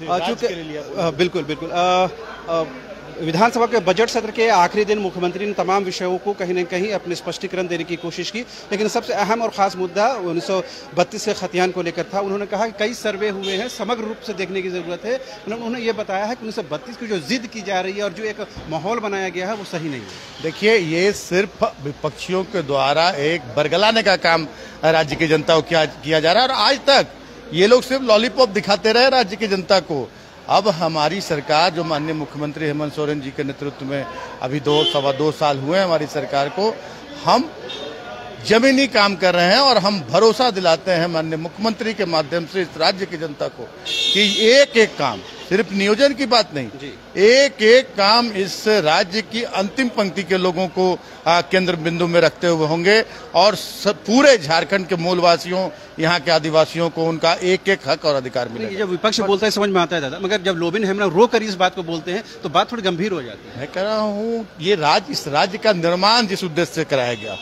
चूंकि बिल्कुल बिल्कुल विधानसभा के बजट सत्र के आखिरी दिन मुख्यमंत्री ने तमाम विषयों को कहीं न कहीं अपने स्पष्टीकरण देने की कोशिश की, लेकिन सबसे अहम और ख़ास मुद्दा 1932 के खतियान को लेकर था। उन्होंने कहा कि कई सर्वे हुए हैं, समग्र रूप से देखने की ज़रूरत है। उन्होंने ये बताया है कि 1932 की जो जिद की जा रही है और जो एक माहौल बनाया गया है वो सही नहीं है। देखिए, ये सिर्फ विपक्षियों के द्वारा एक बरगलाने का काम राज्य की जनता को किया जा रहा है, और आज तक ये लोग सिर्फ लॉलीपॉप दिखाते रहे राज्य की जनता को। अब हमारी सरकार, जो माननीय मुख्यमंत्री हेमंत सोरेन जी के नेतृत्व में अभी 2-2.25 साल हुए हैं हमारी सरकार को, हम जमीनी काम कर रहे हैं और हम भरोसा दिलाते हैं माननीय मुख्यमंत्री के माध्यम से इस राज्य की जनता को कि एक एक काम, सिर्फ नियोजन की बात नहीं, एक एक काम इस राज्य की अंतिम पंक्ति के लोगों को केंद्र बिंदु में रखते हुए होंगे, और पूरे झारखंड के मूलवासियों, यहाँ के आदिवासियों को उनका एक एक हक और अधिकार मिलेगा। जब विपक्ष बोलता है समझ में आता है दादा, मगर जब लोबिन हेमरम रो कर इस बात को बोलते हैं तो बात थोड़ी गंभीर हो जाती है। मैं कह रहा हूँ, ये इस राज्य का निर्माण जिस उद्देश्य से कराया गया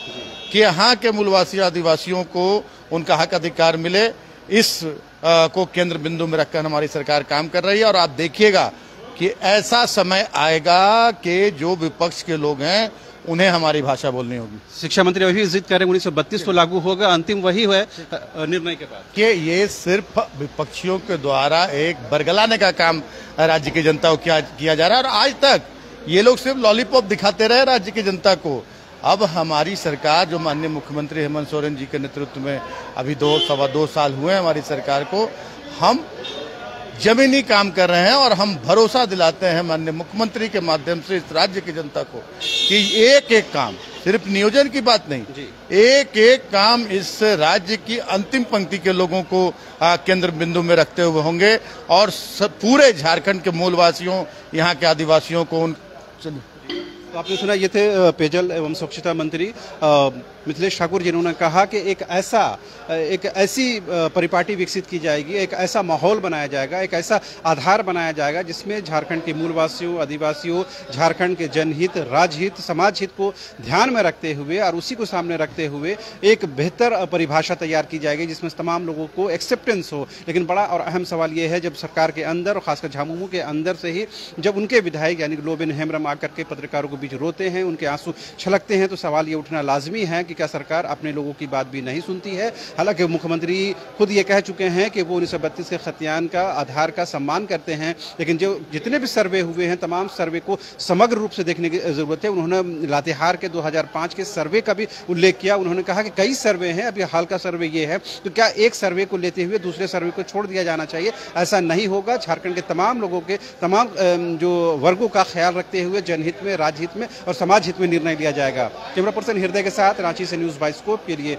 कि यहाँ के मूलवासी आदिवासियों को उनका हक अधिकार मिले, इस को केंद्र बिंदु में रखकर हमारी सरकार काम कर रही है। और आप देखिएगा कि ऐसा समय आएगा कि जो विपक्ष के लोग हैं उन्हें हमारी भाषा बोलनी होगी। शिक्षा मंत्री वही जिद कर रहे हैं 1932 तो लागू होगा, अंतिम वही है निर्णय के बाद कि ये सिर्फ विपक्षियों के द्वारा एक बरगलाने का काम राज्य की जनता को किया जा रहा है, और आज तक ये लोग सिर्फ लॉलीपॉप दिखाते रहे राज्य की जनता को। अब हमारी सरकार, जो माननीय मुख्यमंत्री हेमंत सोरेन जी के नेतृत्व में अभी 2-2.25 साल हुए हैं हमारी सरकार को, हम जमीनी काम कर रहे हैं और हम भरोसा दिलाते हैं माननीय मुख्यमंत्री के माध्यम से इस राज्य की जनता को कि एक एक काम, सिर्फ नियोजन की बात नहीं, एक एक काम इस राज्य की अंतिम पंक्ति के लोगों को केंद्र बिंदु में रखते हुए होंगे, और पूरे झारखंड के मूलवासियों, यहाँ के आदिवासियों को तो आपने सुना, ये थे पेयजल एवं स्वच्छता मंत्री मिथिलेश ठाकुर, जिन्होंने कहा कि एक ऐसी परिपाटी विकसित की जाएगी, एक ऐसा माहौल बनाया जाएगा, एक ऐसा आधार बनाया जाएगा जिसमें झारखंड के मूलवासियों, आदिवासियों, झारखंड के जनहित, राजहित, समाज हित को ध्यान में रखते हुए और उसी को सामने रखते हुए एक बेहतर परिभाषा तैयार की जाएगी जिसमें तमाम लोगों को एक्सेप्टेंस हो। लेकिन बड़ा और अहम सवाल ये है, जब सरकार के अंदर और खासकर झामुमो के अंदर से ही जब उनके विधायक यानी लोबिन हेमरम आकर के पत्रकारों के बीच रोते हैं, उनके आंसू छलकते हैं, तो सवाल ये उठना लाजमी है कि क्या सरकार अपने लोगों की बात भी नहीं सुनती है। हालांकि मुख्यमंत्री खुद ये कह चुके हैं कि वो 1932 के खतियान का आधार का सम्मान करते हैं, लेकिन जो जितने भी सर्वे हुए हैं तमाम सर्वे को समग्र रूप से देखने की जरूरत है। उन्होंने लातेहार के 2005 के सर्वे का भी उल्लेख किया। उन्होंने कहा कि कई सर्वे हैं, अभी हाल का सर्वे ये है, तो क्या एक सर्वे को लेते हुए दूसरे सर्वे को छोड़ दिया जाना चाहिए? ऐसा नहीं होगा। झारखंड के तमाम लोगों के तमाम जो वर्गों का ख्याल रखते हुए जनहित में, राजहित में और समाज हित में निर्णय लिया जाएगा। कैमरा पर्सन हृदय के साथ रांची से न्यूज़ बाइस्कोप के लिए